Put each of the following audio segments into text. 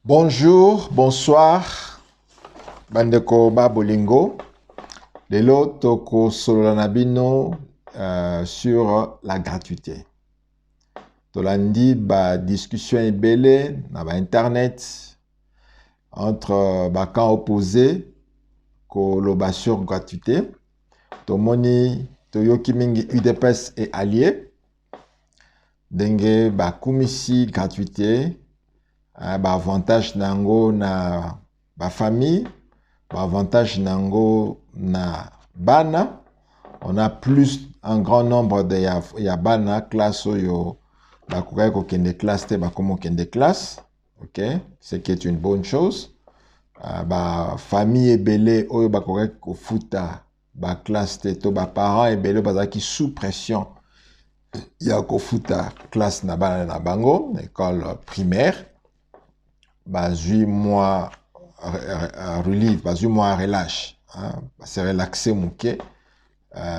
Bonjour, bonsoir, bandeko ba bolingo. Lelo toko solola na bino sur la gratuité. Tolandi ba discussion ebele na ba internet entre ba camp opposé ko loba sur gratuité. Tomoni toyoki mingi UDPS et alliés. Denge ba kumisi gratuité. Ba avantage nango na ba famille, ba avantage nango na bana. On a plus un grand nombre de ya bana classe oyo ba kokai ko kende classe te ba komo kende classe, OK, ce qui est une bonne chose. Ba famille ebele oyo ba kokai ko futa ba classe te to ba parents ebele bazaki sous pression ya ko futa classe na bana na bango école primaire. Bah, 8 mois relief, bah, 8 mois relâche, hein, bah, c'est relaxé mouké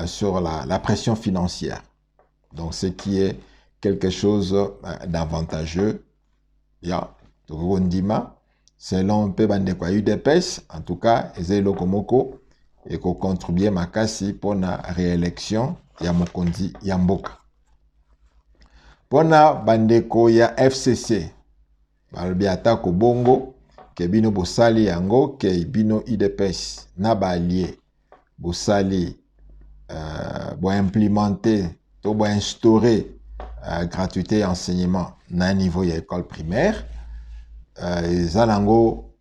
sur la pression financière. Donc, ce qui est quelque chose d'avantageux. Ya, Tokondima, selon peu bande kwa UDPS, en tout cas, ezeli lokomoko et ko contribuer makasi pour la réélection ya mokonzi ya mboka. Pona bandeko ya FCC. Balobi atako bongo ke bino bosali yango ke bino IDPS na ba allié bosali bo implémenter to bo instaurer gratuité enseignement na niveau ya école primaire ezanango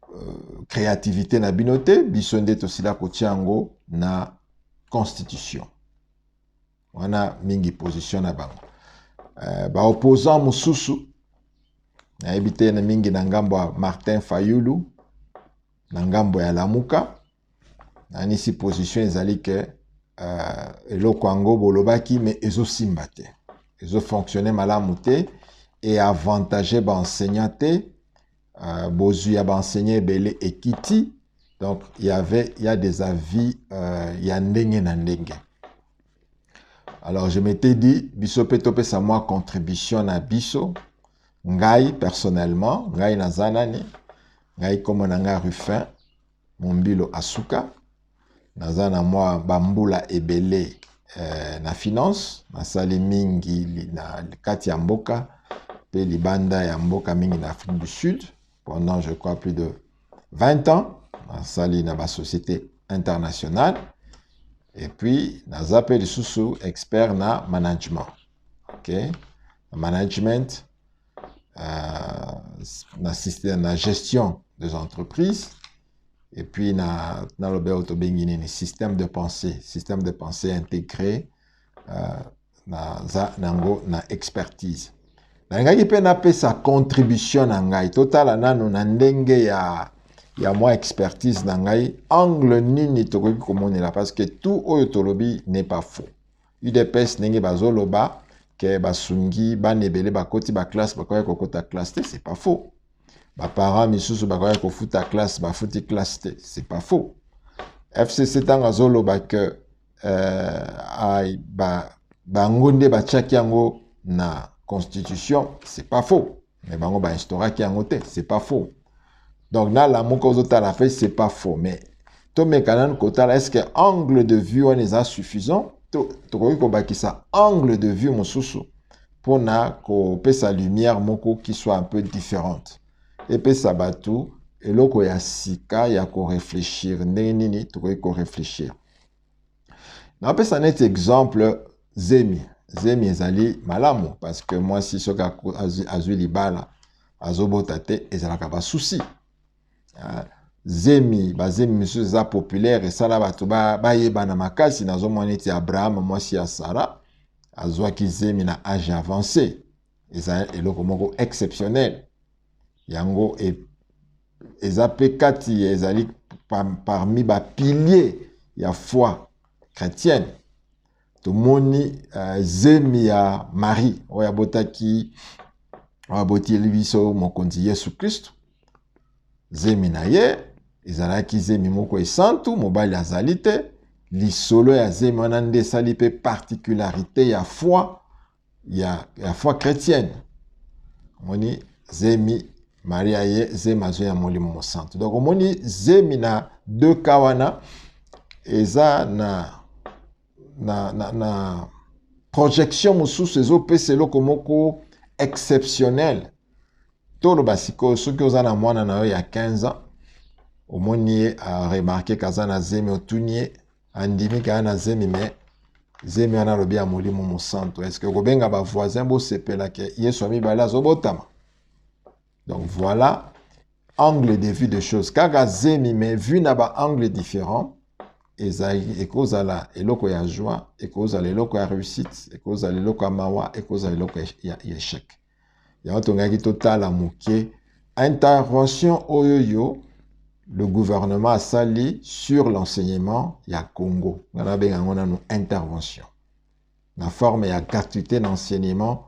créativité na bino te biso nde tosila kotia yango na constitution wana mingi position na bango ba opposant mususu na ebite na mingi na ngambo ya Martin Fayulu na ngambo ya Lamuka na nisi position ezali ke eloko yango bolobaki mais ezo simba te ezo fonctionner malamu te et avantager ba enseignant te bozu ya ba enseignant ebele ekiti. Donc il y a des avis ya ndenge na ndenge. Alors je m'étais dit biso pe topesa moi contribution na biso. Ngai personnellement, ngai nazanani, ngai komo nanga Rufin, Mombilo Asuka, nazana moi bambula ebele na finance, nasali mingi na kati ya mboka, pe libanda ya mboka mingi na Afrique du Sud, pendant je crois plus de 20 ans, nasali na ba société internationale, et puis nazape lisusu expert na management, OK, management, na gestion des entreprises et puis na système de pensée intégré na expertise na ngai pe na pesa contribution na ngai total nano na ndenge ya moi expertise na ngai angle nini tokoki komonela parce que tout oyo tolobi n'est pas faux. UDPS ndenge bazoloba ke basungi banebele bakoti ba classe bakoya kokota classe te, c'est pas faux. Ba parents misusu bakoya kofuta classe bafuti classe te, c'est pas faux. FCC tanga zoloba ke bangonde bachaki yango na constitution, c'est pas faux. Mais bango ba instauraki yango te, c'est pas faux. Donc na la moko zota la fait, c'est pas faux. Mais to mekanan kota là, est-ce que angle de vue on est suffisant? Tokoki kobakisa angle de vue mosusu pour na ko pesa lumière moko qui soit un peu différente et pesa batu eloko ya sika ya ko réfléchir nini tokoki ko réfléchir na pesa net exemple zemi ezali malamu parce que moi si soka azui libala azobota te ezalaka ba souci zemi misusu za populaire esala bato bayeba na makasi nazomona eti Abraham mwasi ya Sara azwaki zemi na âge avancé eza eloko moko exceptionnel yango eza pe kati ezali parmi ba piliers ya foi chrétienne tomoni zemi ya Marie oyo aboti biso mokonzi Yesu Kristo zemi na ye ezalaki zemi moko esantu mobali azali te lisolo ya zemi wana nde esali pe particularité ya foi chrétienne moni zemi Maria ye zemi azo ya molimo mosantu. Donc omoni zemi na deux kawana eza na projection mosusu ezopesa eloko moko exceptionnel. Toloba sikoyo soki oza na mwana na yo ya 15 ans omoni ye aremarke kaza na zemi otuni ye andimi kaya na zemi me zemi wana alobi ya molimo mosantu. Est-ce que kobenga bavoisin bosepela ke yesu amibale azobotama? Donc voilà angle de vue de choses. Kaka zemi mais vu na ba angle différent ekozala eloko ya joie, ekozala eloko ya réussite, ekozala eloko ya mawa, ekozala eloko ya échec. Ya otongaki totala moke intervention oyoyo le gouvernement a sali sur l'enseignement ya Congo. On a bien une intervention. La forme ya gratuité d'enseignement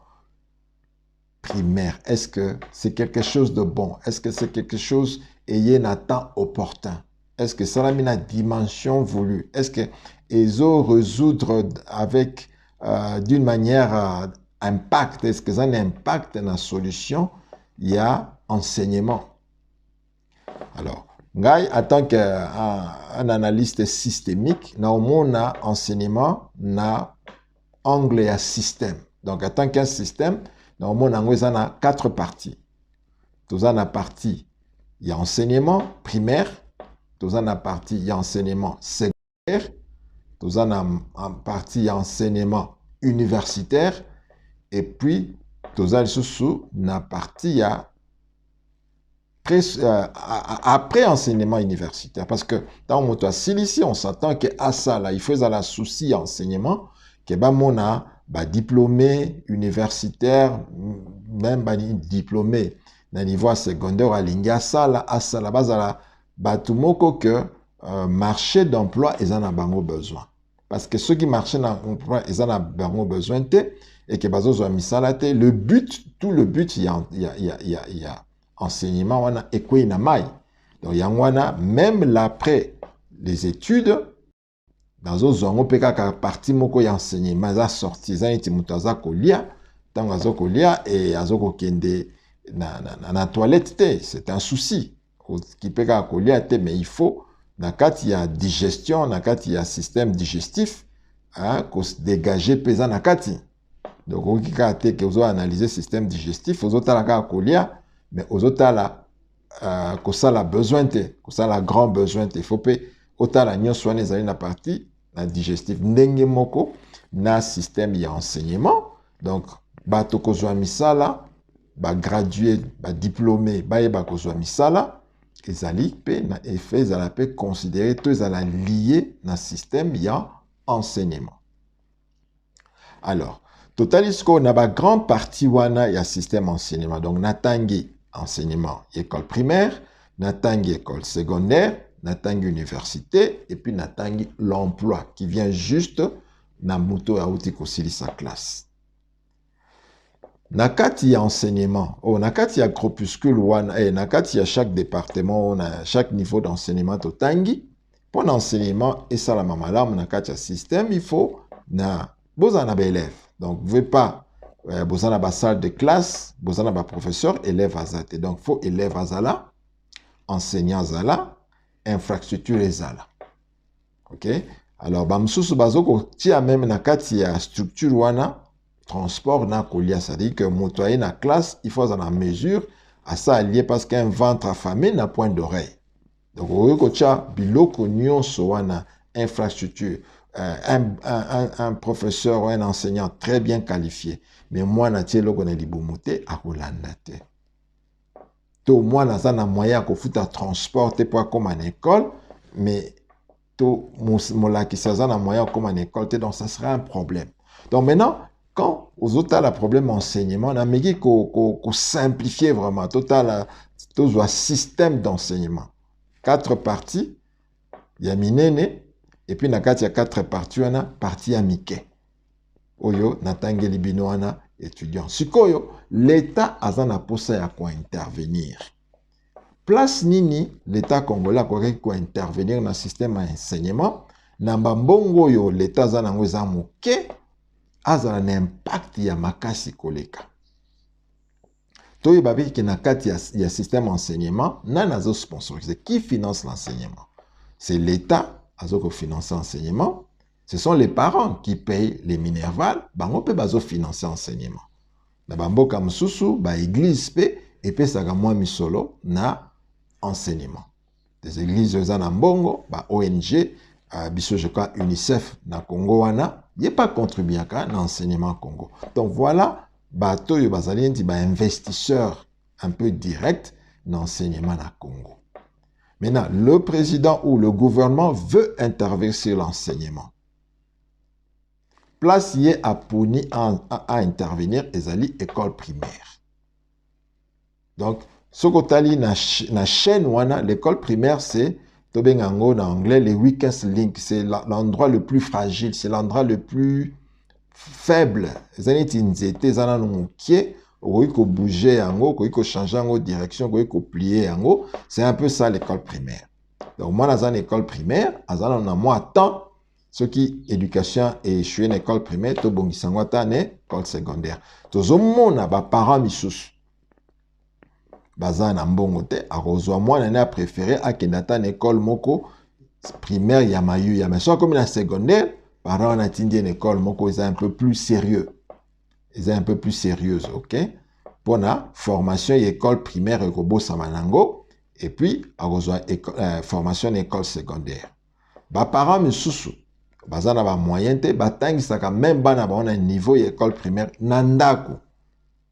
primaire. Est-ce que c'est quelque chose de bon? Est-ce que c'est quelque chose ayant un temps opportun? Est-ce que ça a une dimension voulue? Est-ce que ils ont résoudre avec d'une manière impact? Est-ce que ça a un impact dans la solution? Il y a enseignement. Alors, ngai, en tant qu'un analyste systémique, na omona enseignement na angle ya système. Donc, en tant qu'un système, na omona ngo eza na 4 parties. Toza na partie ya enseignement primaire, toza na partie ya enseignement secondaire, toza na partie ya enseignement universitaire, et puis toza lisusu na partie ya après enseignement universitaire. Parce que dans mon ici, on s'attend qu'à ça, là, il faut la souci enseignement, que mona diplômé universitaire, même diplômé na niveau secondaire à l'inga ça là, à ça la base à la moko que marché d'emploi ils en a bango besoin. Parce que ceux qui marchent dans l'emploi ils en a bango besoin et que bazo zo misala te, le but, tout le but il y a enseignement wana ekwe na mai. Donc yangwana même l'après les études bazo zongo peka ka partie moko ya enseignement za sorti za iti mutaza kolia tango azo kolia et azo kokende na toilette te, c'est un souci qui peka kolia te, mais il faut na kati ya digestion na kati ya système digestif ko se dégager pesa na kati. Donc on kika te ke ozo analyser système digestif ozo tala ka kolia mais aux autres là que ça la besoin te que ça la grand besoin te faut pas autant la nyon soigner dans la partie la digestive ndenge moko na système ya enseignement. Donc bato kozwa misala ba gradué ba diplômé ba yeba kozwa misala ezali pe na effet ezala pe considérer tout ezala lié na système ya enseignement. Alors totalisco na ba grande partie wana ya système enseignement. Donc natangi enseignement école primaire, natangi école secondaire, natangi université et puis natangi l'emploi qui vient juste na muto ya uti kosili sa classe. Nakati ya enseignement, nakati ya groupuscule wana nakati ya chaque département, chaque niveau d'enseignement totangi pour l'enseignement et ça la mamalamu nakati ya système il faut na bozana ba élèves. Donc vous ne pouvez pas bozana ba salle de classe, bozana ba professeur, élève azate. Donc faut élève azala, enseignant azala, infrastructure ezala. OK? Alors ba msusu bazoko tia même na kati ya structure wana transport na kolia, c'est-à-dire que motoyer na classe, il faut en mesure à ça allié parce qu'un ventre affamé n'a point d'oreille. Donc au tia biloko nyonso wana infrastructure un professeur ou un enseignant très bien qualifié, mais moi na tie loko na libumuté akolanda te. To moi na za na moyen ko futa transport te pour comme en école, mais to molaki sa za na moyen comme en école te, donc ça sera un problème. Donc maintenant quand aux autres la problème enseignement, on a mis qu'on simplifier vraiment total tout un système d'enseignement. 4 parties, il y a minene. Et puis, il y a 4 parties, on a partie amike. Oyo, natangeli bino wana étudiant. Sikoyo, l'État a zana posa ya ko intervenir. Place nini, l'État congolais a ko intervenir dans le système d'enseignement. Namba mbongo yo, l'État zana ngweza moke, a zana impact ya makasi koleka. Toi, il y a système enseignement, nan azo sponsorisé. Qui finance l'enseignement? C'est l'État qui finance l'enseignement. Ce sont les parents qui payent les minervales. Bango pe bazo financer l'enseignement. Na bamboka mususu, ba église pe et ça moi misolo na enseignement. Des églises en Mbongo, ba ONG, biso je crois UNICEF na Congo wana, y pas contribué à l'enseignement Congo. Donc voilà, ba toyo bazali ndi ba investisseur un peu direct dans l'enseignement na Congo. Maintenant, le président ou le gouvernement veut intervenir sur l'enseignement. Place y est à intervenir ezali école primaire. Donc, ce que na chaîne wana, l'école primaire, c'est tobengango en anglais les weakest link, c'est l'endroit le plus fragile, c'est l'endroit le plus faible. Zaniti nzete zana numukie, ko bouger yango, ko changer yango direction, ko plier yango, c'est un peu ça l'école primaire. Donc moi dans une école primaire, azana na moi temps ce qui éducation et échoué une école primaire, to bongisango ta ne école secondaire. Tozomona ba parents misusu Bazana mbongo te akozwa mwana ne a préféré akendata na école moko primaire ya mayu ya mais soit comme la secondaire parents na tindi une école moko est un peu plus sérieux. Ils un peu plus sérieuse, OK? Pour la formation école primaire et robo samanango et puis akozwa formation école secondaire. Ba parents misusu bazana ba moyen te batangisaka même bana ba na niveau école primaire nandako.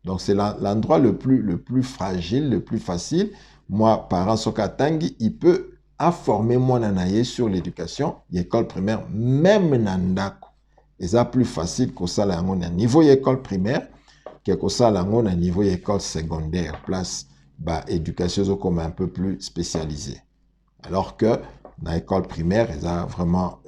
Donc, c'est l'endroit le plus fragile, le plus facile. Moi, parent Sokatangi, il peut former mon nanaye sur l'éducation, l'école primaire, même nandako. Et ça plus facile que ça, là, à niveau école primaire, que ça, là, à niveau école secondaire, place, bah, éducation comme un peu plus spécialisée. Alors que, dans l'école primaire, c'est vraiment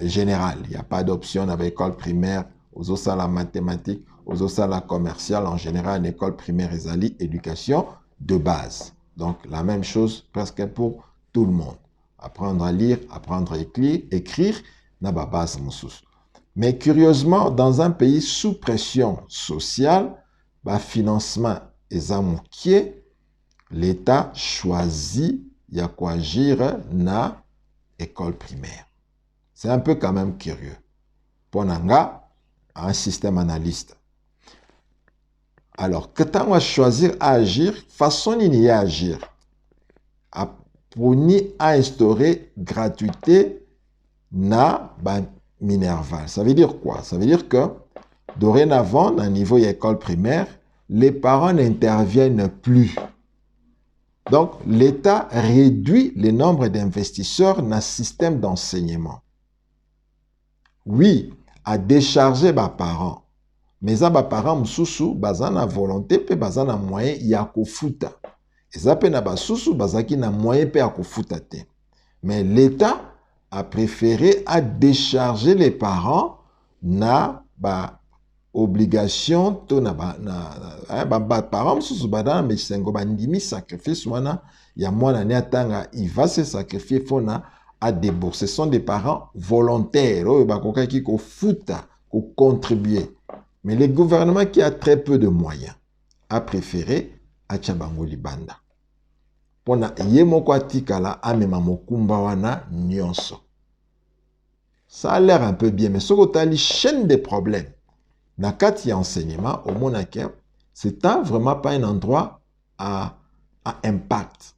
général. Il n'y a pas d'option dans l'école primaire, aux autres, la mathématique, aux autres la commerciale, en général, une école primaire et éducation de base. Donc, la même chose presque pour tout le monde. Apprendre à lire, apprendre à écrire, n'a pas base moussous. Mais curieusement, dans un pays sous pression sociale, bah, financement et amoukier, l'État choisit y a quoi agir na école primaire. C'est un peu quand même curieux. Pour Nanga, un système analyste. Alors, quand on va choisir à agir, façon d'y agir. Pour ni à instaurer gratuité na minerval. Ça veut dire quoi? Ça veut dire que dorénavant, à niveau école primaire, les parents n'interviennent plus. Donc, l'État réduit le nombre d'investisseurs dans le système d'enseignement. Oui, à décharger les parents. Mais ça, les parents, msusu, bazana volonté, pe bazana moyen, ya kofuta. Et ça, pe na basusu, bazaki na moyen, pe ya kofuta te. Mais l'État a préféré à décharger les parents na obligation to na parents msusu badana mesengo bandimi sacrifice wana ya mwana ne atanga il va se sacrifier fona à débourser. Ce sont des parents volontaires qui ko futa ko contribuer. Mais le gouvernement qui a très peu de moyens a préféré achabango libanda. Pona yemoko atikala amema mokumba wana nyonso. Ça a l'air un peu bien, mais ce que tu chaîne des problèmes. Na kati ya enseignement, au Monaco, c'est vraiment pas un endroit à impact.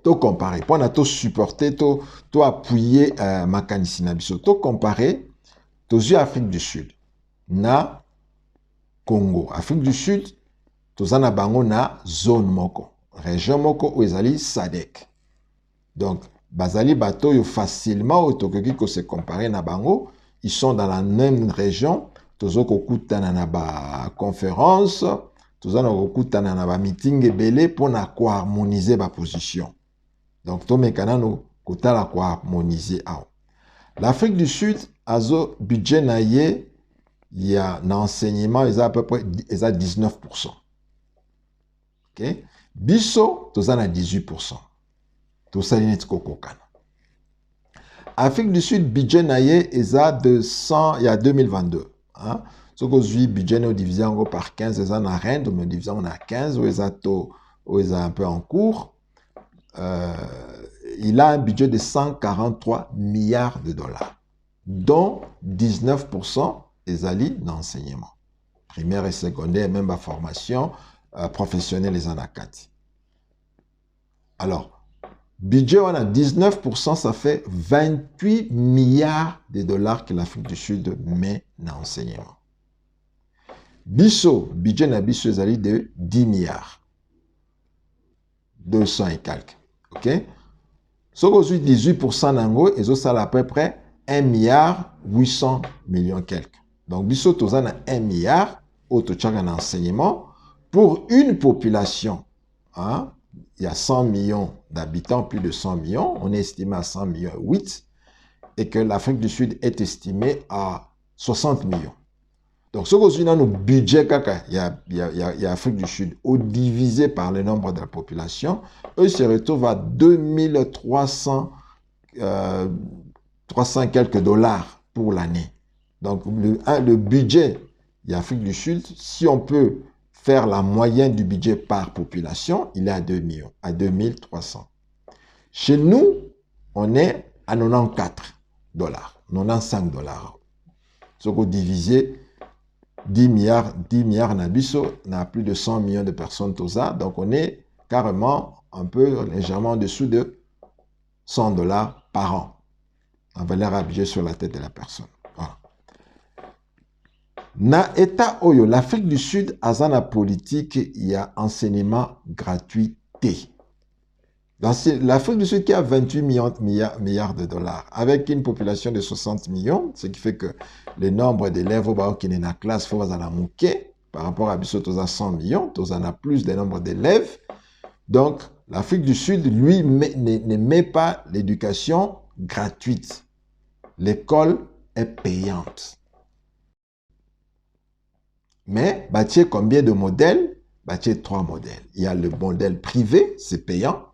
To comparer, pour na to supporter, to appuyer makanisi na biso. To comparer, to zu Afrique du Sud, na Congo. Afrique du Sud, to zana bango na zone moko, région moko où ezali SADC. Donc, bazali bato yo facilement autokoki ko se comparer na bango, ils sont dans la même région. Tozo kokutana na ba conférence, tozo na kokutana na ba meeting ebele pour na ko harmoniser ba position. Donc to mekana no kotala ko harmoniser aw. L'Afrique du Sud azo budget na ye ya na enseignement ils à peu près 19%. OK? Biso tozo na 18%. To salinet kokokana. Afrique du Sud budget na ye eza de 100 il y a 2022. Hein? Ce que je budget nous divisé en gros par 15, ils en a rien, donc nous divisons on a 15, où ils ont taux, où ils ont un peu en cours. Il a un budget de 143 milliards de dollars, dont 19% est allé dans l'enseignement. Primaire et secondaire, même la formation professionnelle, les en a 4. Alors, budget, on a 19%, ça fait 28 milliards de dollars que l'Afrique du Sud met dans l'enseignement. Bisso, budget na bisso est allé de 10 milliards. 200 et quelques. OK? Ce que 18% d'ango, et ça à peu près 1 milliard 800 millions quelques. Donc, bisso, tu as 1 milliard, auto en enseignement, pour une population. Hein? Il y a 100 millions d'habitants, plus de 100 millions. On est estimé à 100 millions 8. Et que l'Afrique du Sud est estimée à 60 millions. Donc, ce que dans nos budgets, il y a l'Afrique du Sud, au divisé par le nombre de la population, eux se retrouvent à 2300 300 quelques dollars pour l'année. Donc, le budget de l'Afrique du Sud, si on peut faire la moyenne du budget par population, il est à 2 millions, à 2300. Chez nous, on est à 94 dollars, 95 dollars. Ce qu'on divisé 10 milliards Nabiso, on a plus de 100 millions de personnes tout ça, donc on est carrément un peu légèrement en dessous de 100 dollars par an en valeur à budget sur la tête de la personne. Voilà. Na État Oyo, l'Afrique du Sud, à la politique, il y a enseignement gratuité. Dans l'Afrique du Sud qui a 28 milliards de dollars, avec une population de 60 millions, ce qui fait que le nombre d'élèves qui est dans la classe, il faut en manquer par rapport à Bissot, à 100 millions, tu en as plus de nombre d'élèves. Donc, l'Afrique du Sud, lui, ne met pas l'éducation gratuite. L'école est payante. Mais, bâtir combien de modèles? Bâtir 3 modèles. Il y a le modèle privé, c'est payant.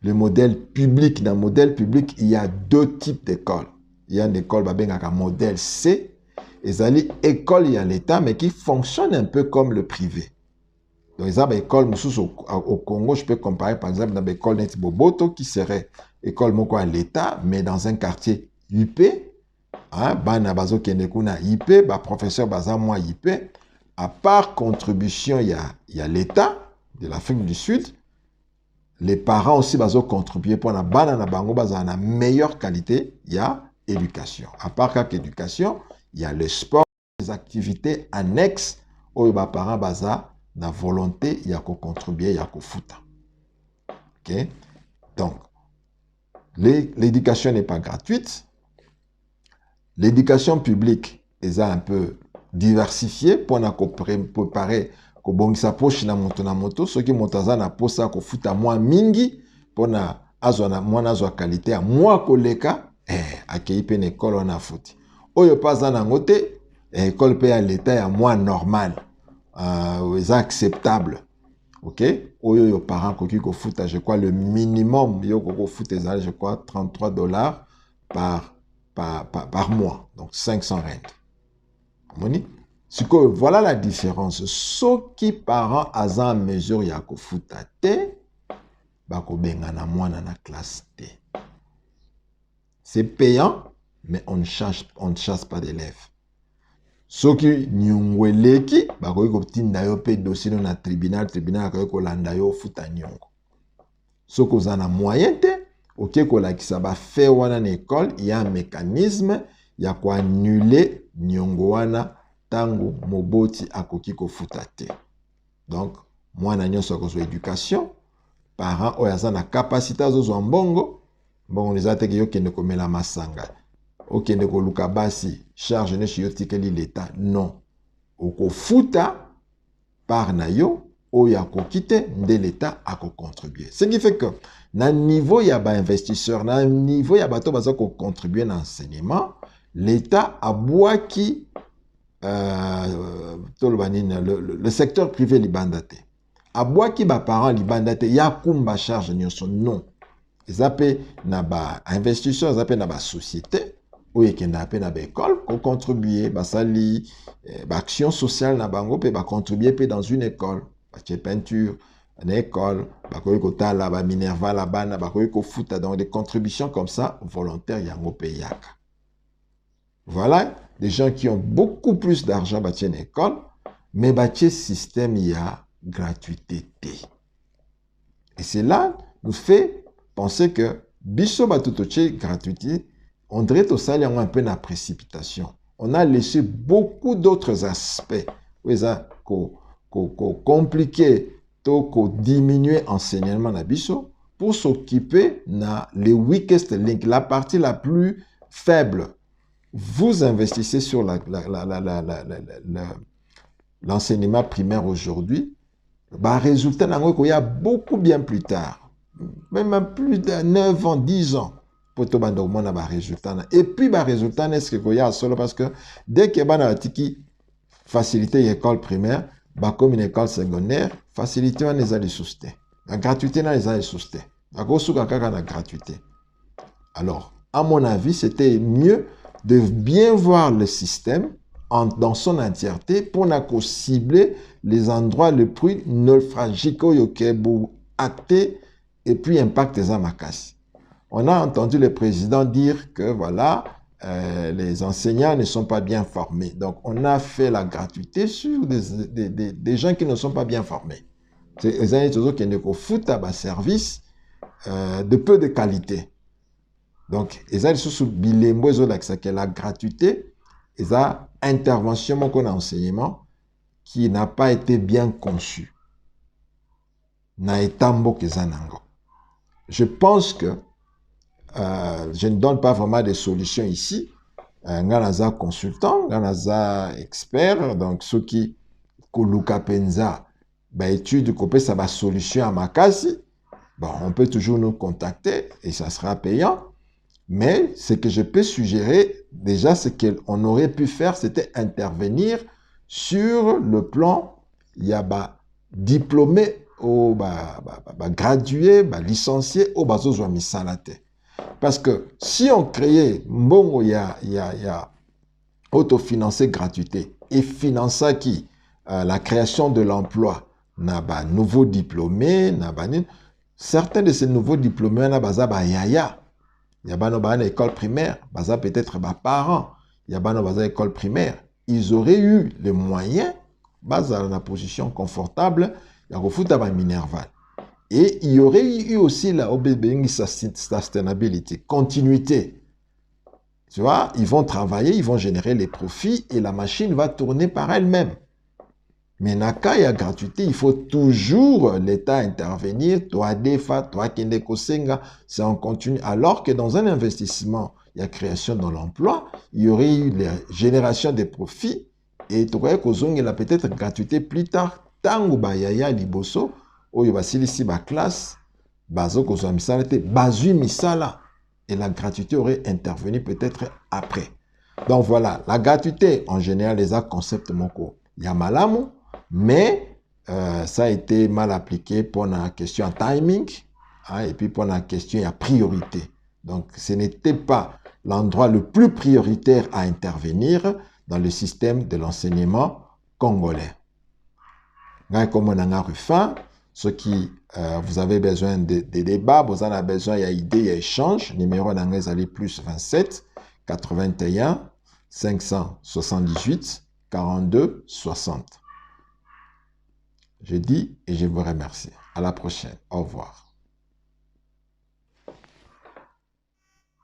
Le modèle public, dans le modèle public, il y a 2 types d'écoles. Il y a une école, un modèle C, et ça dit école, il y a l'État, mais qui fonctionne un peu comme le privé. Donc, il y a une école au Congo, je peux comparer par exemple dans l'école Neti Boboto, qui serait école à l'État, mais dans un quartier UP, bana bazo kendekuna IP, professeur baza moi IP, à part contribution, il y a l'État de l'Afrique du Sud. Les parents aussi bazo contribuer pour la bana na bango baza na meilleure qualité, il y a éducation. À part éducation, il y a le sport, les activités annexes où les parents baza na volonté, il y a qu'on contribuer, il y a qu'on fouta. OK? Donc l'éducation n'est pas gratuite. L'éducation publique est un peu diversifiée pour préparer ko bongisa poche na moto soki motaza na posa ko futa mwa mingi pona azwa na mwana azwa qualité a mwa koleka akei pe école na futi oyo paza na ngote école pe ya l'état ya mwa normal eza acceptable. OK, oyo yo parent koki ko futa je crois le minimum yo ko futa eza je crois 33 dollars par mois, donc 500 rand. Voilà la différence. Ceux qui parents à mesure ya ko futa te, bako benga na mwana na classe T. C'est payant, mais on ne chasse pas d'élèves. Ceux qui nyungweleki, bako ko tinda yo pe dossier na tribunal ko landa yo futa nyongo. Ceux qui ont moyen te, ok, kolakisa ba fait wana na école, il y a un mécanisme ya ko annuler nyongo wana tango moboti akoki ko futa te. Donc mwana nyonso akozwa éducation, parents oyaza na capacité azozwa mbongo, mbongo les ateke yo kende komela masanga. Okende ko luka basi charge ne shi yo tikeli l'état, non. Oko futa par na yo oya ko kite nde l'état ako contribuer. Ce qui fait que na niveau ya ba investisseur, na niveau ya bato baza ko contribuer na enseignement, l'état a boaki le secteur privé libandate. A boaki ba parents libandate ya kumba charge nyonso non. Zape na ba investisseur, zape na ba société oyo ekenda pe na école ko contribuer basali action sociale na bango pe ba contribuer pe dans une école batie peinture na école bakoki kotala ba minerva la bana bakoki kofuta donc des contributions comme ça volontaires yango pe yaka. Voilà des gens qui ont beaucoup plus d'argent batie na école mais batie système ya gratuité te. Et cela nous fait penser que biso batutoche gratuité on dirait tout ça, il y a un peu de précipitation. On a laissé beaucoup d'autres aspects. Oui, ça, compliqué, diminuer l'enseignement na biso pour s'occuper de les weakest links, la partie la plus faible. Vous investissez sur l'enseignement primaire aujourd'hui, bah, résultat, il y a beaucoup bien plus tard, même plus de 9 ans, 10 ans. Et puis, le résultat, est-ce qu'il y a solo parce que dès que y a tiki facilité l'école primaire, comme une école secondaire, facilité on les a les soustés. La gratuité, on les a les soustés. La gratuité. Alors, à mon avis, c'était mieux de bien voir le système dans son entièreté pour cibler les endroits les plus névralgiques pour acter et puis impacter les amakasi. On a entendu le président dire que voilà, les enseignants ne sont pas bien formés. Donc, on a fait la gratuité sur des gens qui ne sont pas bien formés. C'est les enseignants qui ne foutent à service de peu de qualité. Donc, les enseignants bilingues, c'est la gratuité, et la intervention qu'on a enseignement qui n'a pas été bien conçu. Je pense que je ne donne pas vraiment des solutions ici. Nganaza consultant, Nganaza expert, donc ceux qui koluka penza, étude copé ça va solution à Makasi. Bon, on peut toujours nous contacter et ça sera payant. Mais ce que je peux suggérer, déjà, ce qu'on aurait pu faire, c'était intervenir sur le plan, il y a diplômé, gradué, licencié, au bazo misalate. Parce que si on créait mbongo ya autofinancé gratuité et finança qui la création de l'emploi na nouveaux diplômés na certains de ces nouveaux diplômés na baza yaya ya bano ba école primaire baza peut-être parents ya bano baza école primaire ils auraient eu les moyens baza na position confortable ya kofuta ba minerval. Et il y aurait eu aussi la sustainability, continuité. Tu vois, ils vont travailler, ils vont générer les profits et la machine va tourner par elle-même. Mais naka ya gratuité, il faut toujours l'État intervenir, toi defa, toi kende kosenga, c'est en continu. Alors que dans un investissement, il y a création de l'emploi, il y aurait eu la génération des profits et tu aurais peut-être gratuité plus tard. Tango bayaya liboso, oyo basilisi ba classe bazo kozwa misala te bazui misala et la gratuité aurait intervenu peut-être après. Donc voilà, la gratuité en général les concept moko ya malamu mais ça a été mal appliqué pour la question à timing et puis pour la question à priorité. Donc ce n'était pas l'endroit le plus prioritaire à intervenir dans le système de l'enseignement congolais. Comme on a refait, ceux qui vous avez besoin de débats, vous en avez besoin, il y a idées, il y a échange. Numéro d'anglais, allez plus 27 81 578 42 60. Je dis et je vous remercie. À la prochaine. Au revoir.